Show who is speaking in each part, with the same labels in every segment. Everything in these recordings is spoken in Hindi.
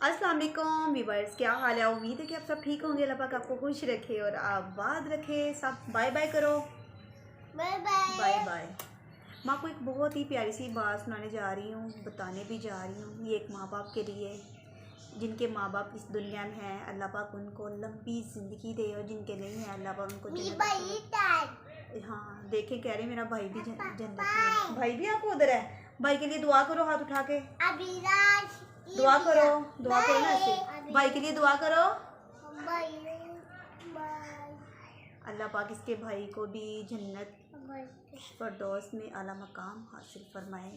Speaker 1: अस्सलाम वालेकुम व्यूअर्स, क्या हाल है। उम्मीद है कि आप सब ठीक होंगे। अल्लाह पाक आपको खुश रखे और आबाद रखे। सब बाय बाय करो,
Speaker 2: बाय बाय
Speaker 1: बाय बाय। माँ को एक बहुत ही प्यारी सी बात सुनाने जा रही हूँ, बताने भी जा रही हूँ। ये एक माँ बाप के लिए, जिनके माँ बाप इस दुनिया में हैं, अल्लाह पाक उनको लंबी ज़िंदगी दे, और जिनके नहीं है अल्लाह पाक उनको जन्नत। हाँ देखे, कह रहे मेरा भाई भी जन्नत में। भाई भी आपको उधर है। भाई के लिए दुआ करो, हाथ उठा के दुआ करो, दुआ करो ना ऐसे। भाई के लिए दुआ करो, अल्लाह पाक इसके भाई को भी जन्नत फरदौस में आला मकाम हासिल फरमाए।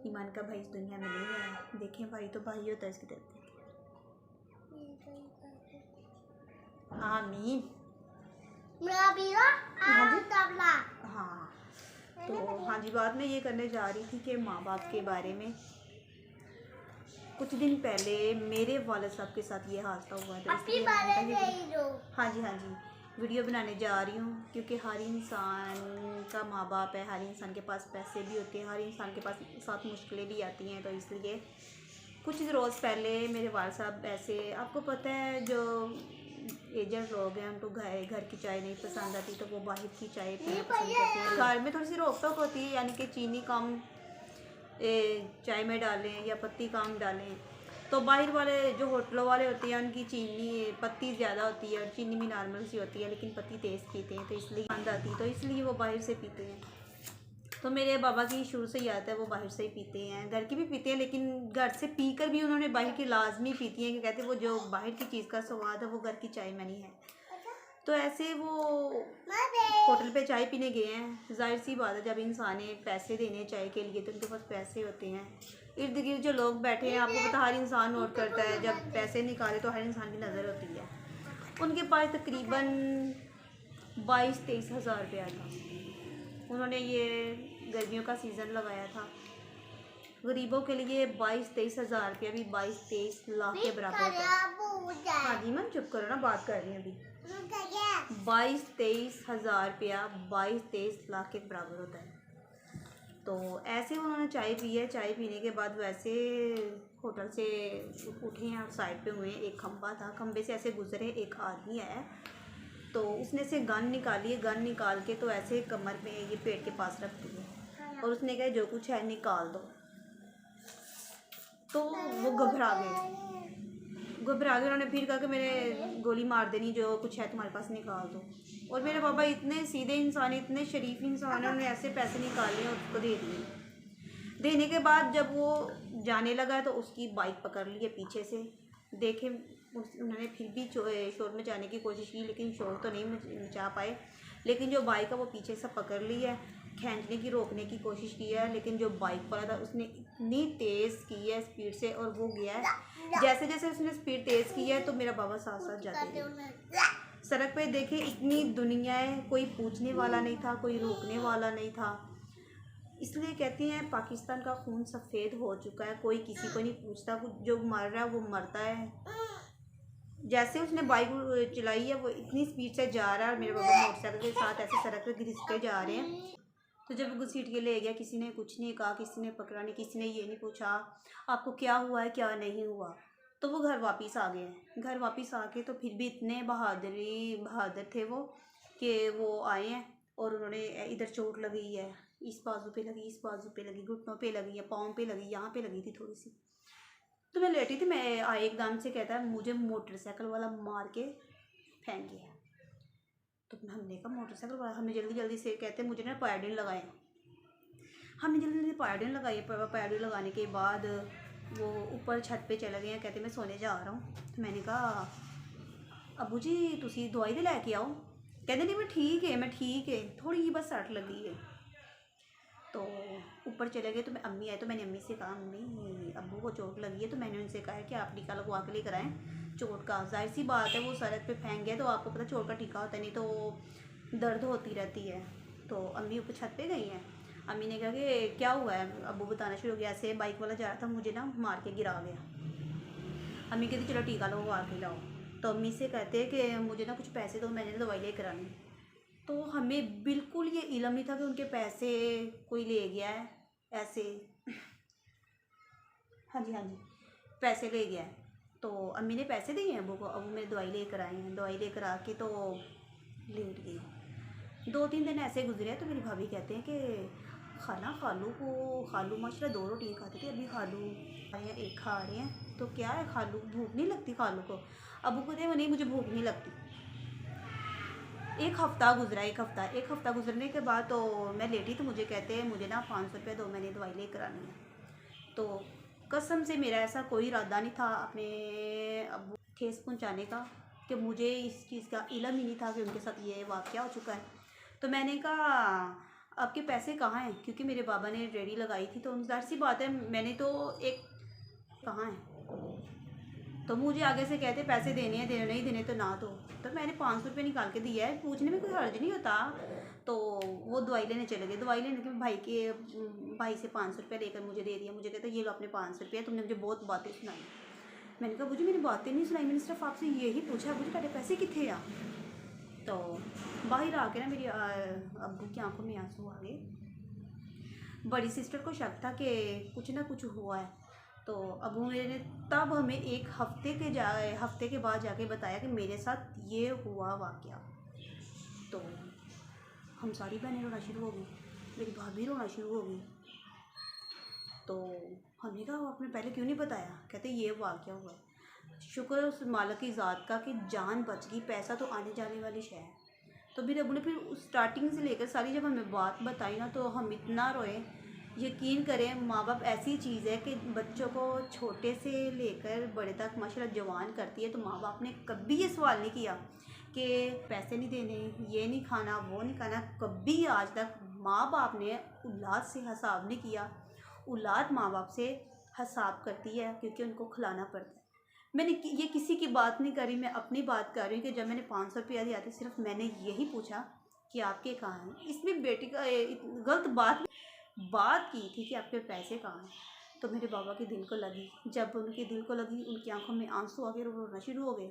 Speaker 1: ईमान का भाई इस दुनिया में नहीं है। देखें, भाई तो भाई होता है, इसकी तरफ आमीन। हाँ तो हाँ जी, बात मैं ये करने जा रही थी कि माँ बाप के बारे में। कुछ दिन पहले मेरे वालिद साहब के साथ ये हादसा हुआ था, इसलिए हाँ जी वीडियो बनाने जा रही हूँ। क्योंकि हर इंसान का माँ बाप है, हर इंसान के पास पैसे भी होते हैं, हर इंसान के पास साथ मुश्किलें भी आती हैं। तो इसलिए कुछ रोज़ पहले मेरे वालिद साहब ऐसे, आपको पता है जो एजेंट लोग हैं उनको घर की चाय नहीं पसंद आती, तो वो बाहर की चाय पीना पसंद करते हैं। घर में थोड़ी सी रोक टोक होती है, यानी कि चीनी कम चाय में डालें या पत्ती कम डालें। तो बाहर वाले जो होटलों वाले होते हैं उनकी चीनी पत्ती ज़्यादा होती है और चीनी भी नॉर्मल सी होती है, लेकिन पत्ती तेज़ पीते हैं, तो इसलिए पसंद आती है, तो इसलिए वो बाहर से पीते हैं। तो मेरे बाबा की शुरू से ही आता है, वो बाहर से ही पीते हैं, घर की भी पीते हैं, लेकिन घर से पीकर भी उन्होंने बाहर की लाजमी पीती हैं, कि कहते हैं वो जो बाहर की चीज़ का स्वाद है वो घर की चाय में नहीं है। तो ऐसे वो होटल पे चाय पीने गए हैं। जाहिर सी बात है, जब इंसान पैसे देने चाय के लिए तो उनके पास पैसे होते हैं। इर्द गिर्द जो लोग बैठे हैं, आपको पता हर इंसान नोट करता है, जब पैसे निकाले तो हर इंसान की नज़र होती है। उनके पास तकरीबन 22-23 हज़ार रुपया था। उन्होंने ये गर्मियों का सीज़न लगाया था। गरीबों के लिए 22-23 हज़ार रुपया भी 22-23 लाख के बराबर होता है। हाँ जी मैम चुप करो ना, बात कर रही हूँ अभी। 22-23 हज़ार रुपया 22-23 लाख के बराबर होता है। तो ऐसे उन्होंने चाय पी है। चाय पीने के बाद वैसे होटल से उठे हैं और साइड पे हुए हैं। एक खंबा था, खंबे से ऐसे गुजरे, एक आदमी आया, तो उसने से गन निकाली है। गन निकाल के तो ऐसे कमर पे ये पेट के पास रख दी है, और उसने कहा जो कुछ है निकाल दो। तो वो घबरा गए। उन्होंने फिर कहा कि मैंने गोली मार देनी, जो कुछ है तुम्हारे पास निकाल दो। और मेरे पापा इतने सीधे इंसान, इतने शरीफ इंसान है, उन्होंने ऐसे पैसे निकाले और उसको दे दिए। देने के बाद जब वो जाने लगा तो उसकी बाइक पकड़ ली है पीछे से। देखे उन्होंने फिर भी शोर में जाने की कोशिश की, लेकिन शोर तो नहीं मचा पाए। लेकिन जो बाइक है वो पीछे से पकड़ ली है, खींचने की, रोकने की कोशिश की है, लेकिन जो बाइक वाला था उसने इतनी तेज़ की है स्पीड से, और वो गया है। जैसे जैसे उसने स्पीड तेज़ की है तो मेरा बाबा साथ साथ जाते हैं। सड़क पे देखे इतनी दुनिया है, कोई पूछने वाला नहीं था, कोई रोकने वाला नहीं था। इसलिए कहते हैं पाकिस्तान का खून सफ़ेद हो चुका है, कोई किसी को नहीं पूछता। जो मर रहा है वो मरता है। जैसे उसने बाइक चलाई है वो इतनी स्पीड से जा रहा है, और मेरे बाबा मोटरसाइकिल के साथ ऐसे सड़क पे घिसते जा रहे हैं। तो जब घसीट के ले गया, किसी ने कुछ नहीं कहा, किसी ने पकड़ा नहीं, किसी ने ये नहीं पूछा आपको क्या हुआ है क्या नहीं हुआ। तो वो घर वापस आ गए हैं। घर वापस आके तो फिर भी इतने बहादुर थे वो, कि वो आए हैं और उन्होंने इधर चोट लगी है, इस बाजू पे लगी, इस बाजू पे लगी, घुटनों पे लगी है, पाँव पे लगी, यहाँ पे लगी थी थोड़ी सी। तो मैं लेटी थी, मैं आए एकदम से कहता है मुझे मोटरसाइकिल वाला मार के फेंक गया। तो हमने कहा मोटरसाइकिल वाला, हमें जल्दी जल्दी से कहते मुझे ना पायोडीन लगाए। हमने जल्दी जल्दी पायोडीन लगाई। पायोडीन लगाने के बाद वो ऊपर छत पे चले गए हैं, कहते मैं सोने जा रहा हूँ। तो मैंने कहा अबू जी तुसी दवाई दे लैके आओ। कहते नहीं मैं ठीक है, थोड़ी जी बस सट लगी है। तो ऊपर चले गए, तो मैं अम्मी आए, तो मैंने अम्मी से कहा अम्मी अब्बू को चोट लगी है। तो मैंने उनसे कहा कि आप टीका लगवा के लेकर आएँ चोट का। जाहिर सी बात है वो सड़क पे फेंक गया, तो आपको पता चोट का टीका होता है, नहीं तो दर्द होती रहती है। तो अम्मी ऊपर छत पे गई हैं। अम्मी ने कहा कि क्या हुआ है। अब्बू बताना शुरू हो गया, ऐसे बाइक वाला जा रहा था, मुझे ना मार के गिरा गया। अम्मी कहती चलो टीका लगवा के लाओ। तो अम्मी से कहते हैं कि मुझे ना कुछ पैसे दो, मैंने दवाई लेकर आनी। तो हमें बिल्कुल ये इल्म नहीं था कि उनके पैसे कोई ले गया है ऐसे। हाँ जी पैसे ले गया है। तो अम्मी ने पैसे दिए हैं अबू को, अबू मेरे दवाई लेकर आए हैं, दवाई लेकर आके तो लेट गई। 2-3 दिन ऐसे गुजरे तो मेरी भाभी कहते हैं कि खाना खालू माशाल्लाह 2 रोटियाँ खाते थे, अभी खालू आए हैं 1 खा रहे हैं, तो क्या है खालू भूख नहीं लगती खालू को? अबू कहते हैं नहीं मुझे भूख नहीं लगती। एक हफ़्ता गुजरा, एक हफ़्ता गुजरने के बाद तो मैं लेटी तो मुझे कहते हैं मुझे ना 500 रुपये दो, मैंने दवाई लेकर आनी है। तो कसम से मेरा ऐसा कोई इरादा नहीं था अपने अबू ठेस पहुंचाने का, कि मुझे इस चीज़ का इल्म ही नहीं था कि उनके साथ ये वाक़या हो चुका है। तो मैंने कहा आपके पैसे कहाँ हैं, क्योंकि मेरे बाबा ने रेडी लगाई थी, तो ज़ाहिर सी बात है मैंने तो एक कहाँ है, तो मुझे आगे से कहते पैसे देने हैं, देने नहीं देने तो ना दो। तो मैंने 500 रुपये निकाल के दिया है, पूछने में कोई हर्ज नहीं होता। तो वो दवाई लेने चले गए, दवाई लेने के भाई से 500 रुपये लेकर मुझे दे दिया। मुझे कहता ये लो अपने 500 रुपये, तुमने मुझे बहुत बातें सुनाई। मैंने कहा मुझे मैंने बातें नहीं सुनाई, मैंने सिर्फ आपसे यही पूछा मुझे तुम्हारे पैसे कितने आ। तो बाहर आके ना मेरी अब्बू की आंखों में आंसू आ गए। बड़ी सिस्टर को शक था कि कुछ ना कुछ हुआ है। तो अबू मेरे ने तब हमें एक हफ्ते के बाद जाके बताया कि मेरे साथ ये हुआ वाक़या। तो हम सारी बहनें रोना शुरू हो गई, मेरी भाभी रोना शुरू हो गई। तो हमने कहा आपने पहले क्यों नहीं बताया? कहते ये वाक़या हुआ है। शुक्र उस मालिक की ज़ात का कि जान बच गई, पैसा तो आने जाने वाली शय है। तो मेरे अबू ने फिर उस स्टार्टिंग से लेकर सारी जब हमें बात बताई ना, तो हम इतना रोए। यकीन करें माँ बाप ऐसी चीज़ है कि बच्चों को छोटे से लेकर बड़े तक माशाल्लाह जवान करती है। तो माँ बाप ने कभी ये सवाल नहीं किया कि पैसे नहीं देने, ये नहीं खाना, वो नहीं खाना। कभी आज तक माँ बाप ने औलाद से हिसाब नहीं किया। औलाद माँ बाप से हिसाब करती है क्योंकि उनको खिलाना पड़ता है। मैंने ये किसी की बात नहीं करी, मैं अपनी बात कर रही हूँ कि जब मैंने 500 रुपया दिया था, सिर्फ मैंने यही पूछा कि आपके कहाँ हैं। इसमें बेटी का गलत बात की थी कि आपके पैसे कहाँ हैं। तो मेरे बाबा के दिल को लगी, जब उनके दिल को लगी उनकी आंखों में आंसू आ गए, रोना शुरू हो गए।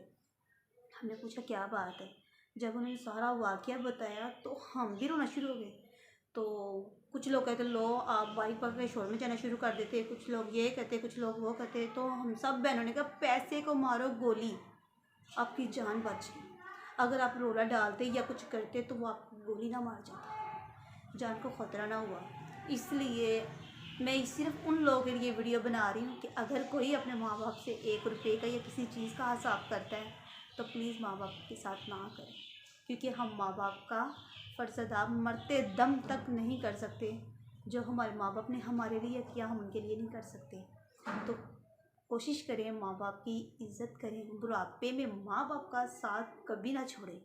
Speaker 1: हमने पूछा क्या बात है? जब उन्होंने सारा वाक़या बताया तो हम भी रोना शुरू हो गए। तो कुछ लोग कहते लो आप बाइक पकड़ के शोर में जाना शुरू कर देते, कुछ लोग ये कहते, कुछ लोग वो कहते। तो हम सब बहनों ने कहा पैसे को मारो गोली, आपकी जान बच गई। अगर आप रोला डालते या कुछ करते तो वो आपको गोली ना मार जाता, जान को ख़तरा ना हुआ। इसलिए मैं सिर्फ उन लोगों के लिए वीडियो बना रही हूँ कि अगर कोई अपने माँ बाप से 1 रुपये का या किसी चीज़ का हिसाब करता है तो प्लीज़ माँ बाप के साथ ना करें, क्योंकि हम माँ बाप का फ़र्ज़ अदा मरते दम तक नहीं कर सकते। जो हमारे माँ बाप ने हमारे लिए किया हम उनके लिए नहीं कर सकते। तो कोशिश करें माँ बाप की इज़्ज़त करें, बुढ़ापे में माँ बाप का साथ कभी ना छोड़ें,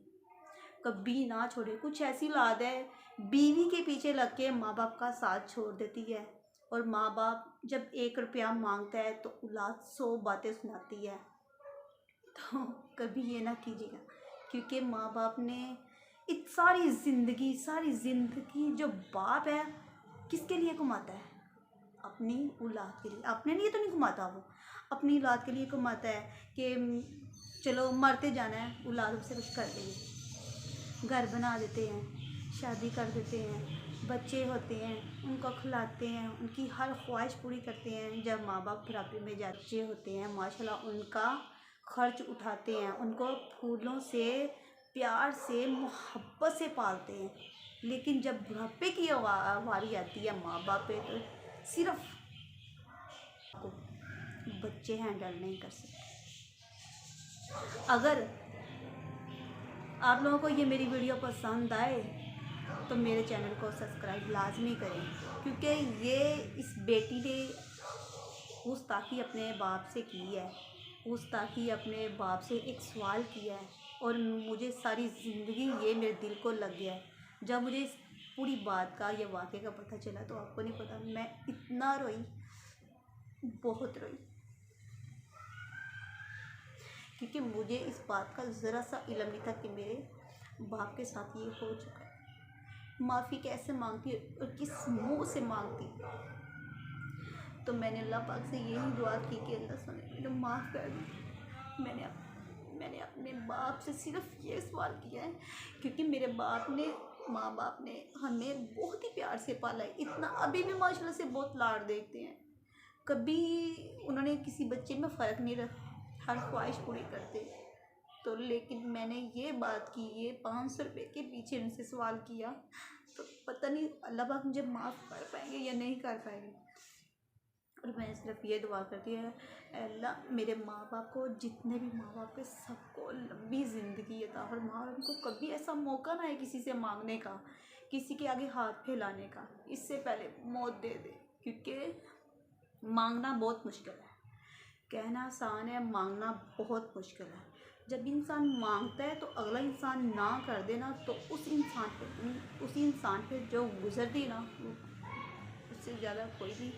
Speaker 1: कभी ना छोड़े। कुछ ऐसी औलाद है बीवी के पीछे लग के माँ बाप का साथ छोड़ देती है, और माँ बाप जब 1 रुपया मांगता है तो औलाद 100 बातें सुनाती है। तो कभी ये ना कीजिएगा, क्योंकि माँ बाप ने सारी ज़िंदगी जो बाप है किसके लिए कमाता है? अपनी औलाद के लिए। अपने लिए तो नहीं कमाता, वो अपनी औलाद के लिए कमाता है कि चलो मरते जाना है, औलाद उससे कुछ कर देंगे, घर बना देते हैं, शादी कर देते हैं, बच्चे होते हैं, उनको खिलाते हैं, उनकी हर ख्वाहिश पूरी करते हैं। जब माँ बाप बुढ़ापे में बच्चे होते हैं माशाल्लाह उनका खर्च उठाते हैं, उनको फूलों से प्यार से मोहब्बत से पालते हैं। लेकिन जब बुढ़ापे की वारी आती है माँ बाप पे, तो सिर्फ बच्चे हैंडल नहीं कर सकते। अगर आप लोगों को ये मेरी वीडियो पसंद आए तो मेरे चैनल को सब्सक्राइब लाजमी करें, क्योंकि ये इस बेटी ने गुस्ताखी अपने बाप से की है, गुस्ताखी अपने बाप से एक सवाल किया है, और मुझे सारी ज़िंदगी ये मेरे दिल को लग गया है। जब मुझे इस पूरी बात का या वाक़े का पता चला तो आपको नहीं पता मैं इतना रोई, बहुत रोई, क्योंकि मुझे इस बात का ज़रा सा इल्म नहीं था कि मेरे बाप के साथ ये हो चुका है। माफ़ी कैसे मांगती और किस मुंह से मांगती। तो मैंने अल्लाह पाक से यही दुआ की कि अल्लाह सुने, मुझे माफ़ कर दे। मैंने अपने बाप से सिर्फ ये सवाल किया है, क्योंकि मेरे माँ बाप ने हमें बहुत ही प्यार से पाला है। इतना अभी भी माशाल्लाह से बहुत लाड देखते हैं। कभी उन्होंने किसी बच्चे में फ़र्क नहीं हर ख्वाहिश पूरी करते। तो लेकिन मैंने ये बात की, ये 500 रुपये के पीछे उनसे सवाल किया, तो पता नहीं अल्लाह पाक मुझे माफ़ कर पाएंगे या नहीं कर पाएंगे। और मैं सिर्फ ये दुआ करती है, अल्लाह मेरे माँ बाप को, जितने भी माँ बाप के, सबको लंबी ज़िंदगी अता फरमा और उनको कभी ऐसा मौका ना है किसी से मांगने का, किसी के आगे हाथ फैलाने का। इससे पहले मौत दे दे, क्योंकि मांगना बहुत मुश्किल है। कहना आसान है, मांगना बहुत मुश्किल है। जब इंसान मांगता है तो अगला इंसान ना कर देना, तो उस इंसान पे जो गुजरती ना, उससे ज़्यादा कोई भी